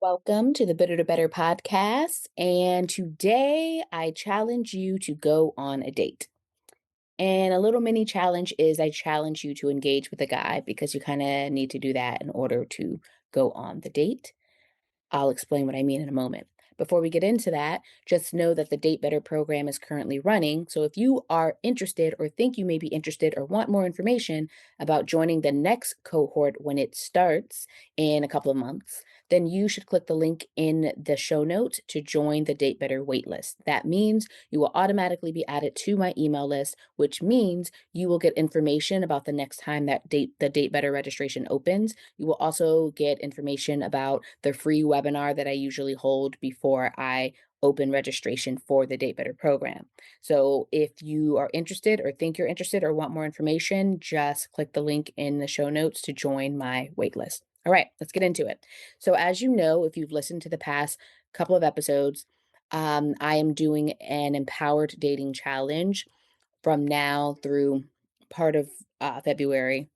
Welcome to the Bitter to Better podcast. And today I challenge you to go on a date. And a little mini challenge is I challenge you to engage with a guy because you kind of need to do that in order to go on the date. I'll explain what I mean in a moment. Before we get into that, just know that the Date Better program is currently running. So if you are interested or think you may be interested or want more information about joining the next cohort when it starts in a couple of months, then you should click the link in the show notes to join the Date Better waitlist. That means you will automatically be added to my email list, which means you will get information about the next time that the Date Better registration opens. You will also get information about the free webinar that I usually hold before I open registration for the Date Better program. So if you are interested or think you're interested or want more information, just click the link in the show notes to join my waitlist. All right, let's get into it. So as you know, if you've listened to the past couple of episodes, I am doing an empowered dating challenge from now through part of February.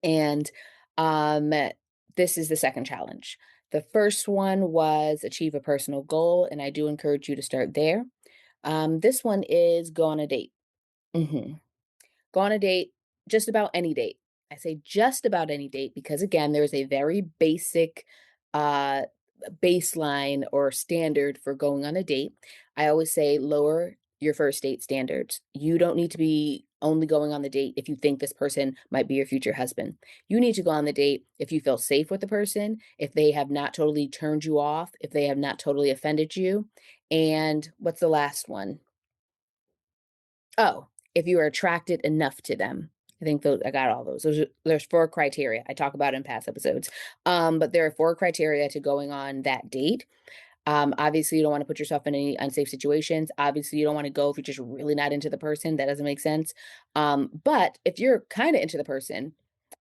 And this is the second challenge. The first one was achieve a personal goal, and I do encourage you to start there. This one is go on a date. Mhm. Go on a date, just about any date. I say just about any date because again, there's a very basic uh baseline or standard for going on a date. I always say lower your first date standards. You don't need to be only going on the date if you think this person might be your future husband. You need to go on the date if you feel safe with the person, if they have not totally turned you off, if they have not totally offended you. And what's the last one? Oh, if you are attracted enough to them. I think those I got all those. There's 4 criteria I talk about in past episodes. But there are 4 criteria to going on that date. Obviously, you don't want to put yourself in any unsafe situations. Obviously, you don't want to go if you're just really not into the person. That doesn't make sense. But if you're kind of into the person,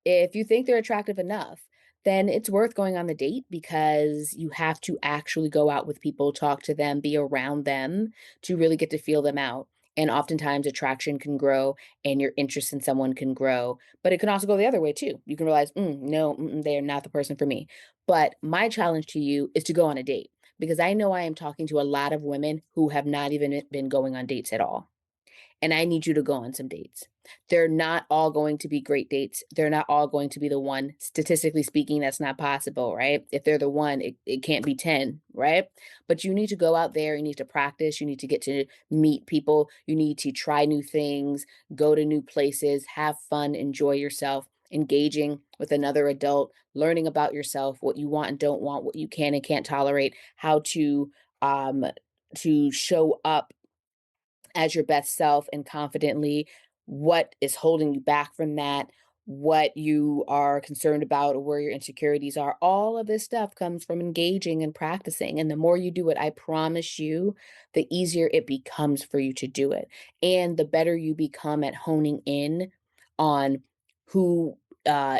if you think they're attractive enough, then it's worth going on the date because you have to actually go out with people, talk to them, be around them to really get to feel them out. And oftentimes, attraction can grow and your interest in someone can grow, but it can also go the other way too. You can realize, no, they are not the person for me. But my challenge to you is to go on a date because I know I am talking to a lot of women who have not even been going on dates at all. And I need you to go on some dates. They're not all going to be great dates. They're not all going to be the one. Statistically speaking, that's not possible, right? If they're the one, it can't be 10, right? But you need to go out there. You need to practice. You need to get to meet people. You need to try new things, go to new places, have fun, enjoy yourself, engaging with another adult, learning about yourself, what you want and don't want, what you can and can't tolerate, how um to show up as your best self and confidently, what is holding you back from that, what you are concerned about, or where your insecurities are. All of this stuff comes from engaging and practicing. And the more you do it, I promise you, the easier it becomes for you to do it. And the better you become at honing in on who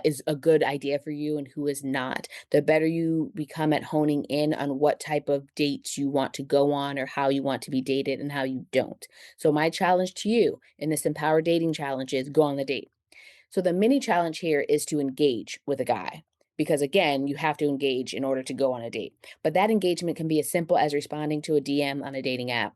is a good idea for you and who is not, the better you become at honing in on what type of dates you want to go on or how you want to be dated and how you don't. So my challenge to you in this empowered dating challenge is go on the date. So the mini challenge here is to engage with a guy. Because again, you have to engage in order to go on a date. But that engagement can be as simple as responding to a DM on a dating app.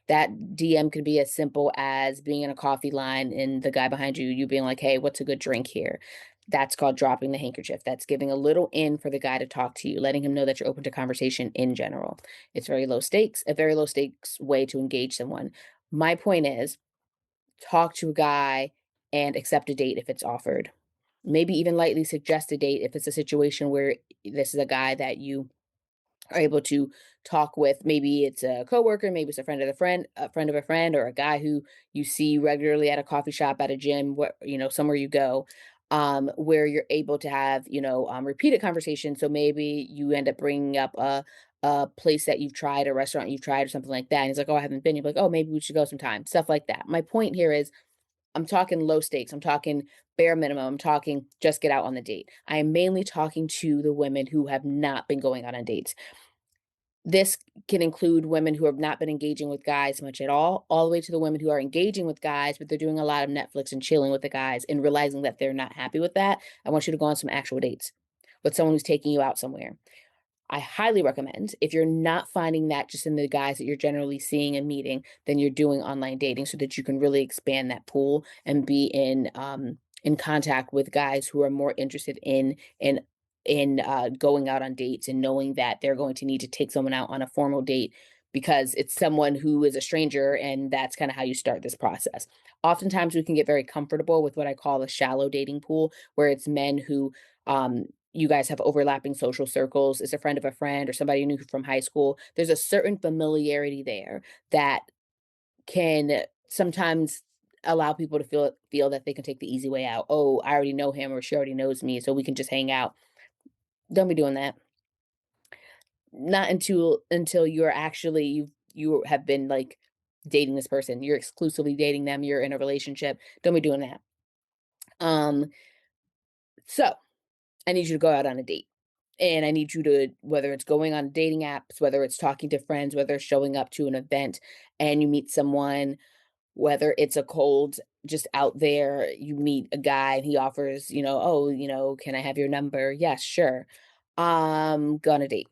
That DM can be as simple as being in a coffee line and the guy behind you, you being like, hey, what's a good drink here? That's called dropping the handkerchief. That's giving a little in for the guy to talk to you, letting him know that you're open to conversation in general. It's very low stakes, a very low stakes way to engage someone. My point is talk to a guy and accept a date if it's offered. Maybe even lightly suggest a date if it's a situation where this is a guy that you are able to talk with. Maybe it's a coworker, maybe it's a friend of a friend, or a guy who you see regularly at a coffee shop, at a gym, somewhere you go, where you're able to have, repeated conversation. So maybe you end up bringing up a place that you've tried, a restaurant you've tried, or something like that. And he's like, "Oh, I haven't been." You're like, "Oh, maybe we should go sometime." Stuff like that. My point here is I'm talking low stakes. I'm talking bare minimum. I'm talking just get out on the date. I am mainly talking to the women who have not been going out on dates. This can include women who have not been engaging with guys much at all the way to the women who are engaging with guys, but they're doing a lot of Netflix and chilling with the guys and realizing that they're not happy with that. I want you to go on some actual dates with someone who's taking you out somewhere. I highly recommend if you're not finding that just in the guys that you're generally seeing and meeting, then you're doing online dating so that you can really expand that pool and be in contact with guys who are more interested in going out on dates and knowing that they're going to need to take someone out on a formal date because it's someone who is a stranger and that's kind of how you start this process. Oftentimes we can get very comfortable with what I call a shallow dating pool where it's men who you guys have overlapping social circles, is a friend of a friend or somebody you knew from high school. There's a certain familiarity there that can sometimes allow people to feel that they can take the easy way out. Oh, I already know him or she already knows me, so we can just hang out. Don't be doing that. Not until you're actually you have been like dating this person. You're exclusively dating them, you're in a relationship. Don't be doing that. Um so I need you to go out on a date. And I need you to, whether it's going on dating apps, whether it's talking to friends, whether it's showing up to an event and you meet someone, whether it's a cold, just out there, you meet a guy and he offers, oh, can I have your number? Yes, sure. Go on a date.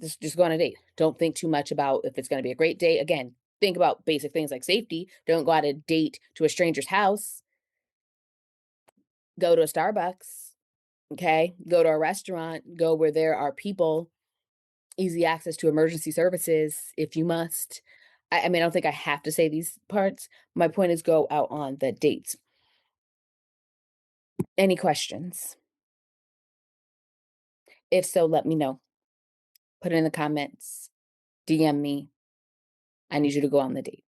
Just go on a date. Don't think too much about if it's going to be a great date. Again, think about basic things like safety. Don't go out a date to a stranger's house. Go to a Starbucks. Okay. Go to a restaurant. Go where there are people, easy access to emergency services if you must. I mean, I don't think I have to say these parts. My point is go out on the dates. Any questions? If so, let me know. Put it in the comments. DM me. I need you to go on the date.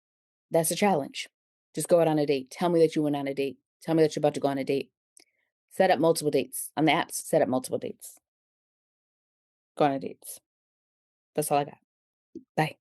That's a challenge. Just go out on a date. Tell me that you went on a date. Tell me that you're about to go on a date. Set up multiple dates. On the apps, set up multiple dates. Go on a dates. That's all I got. Bye.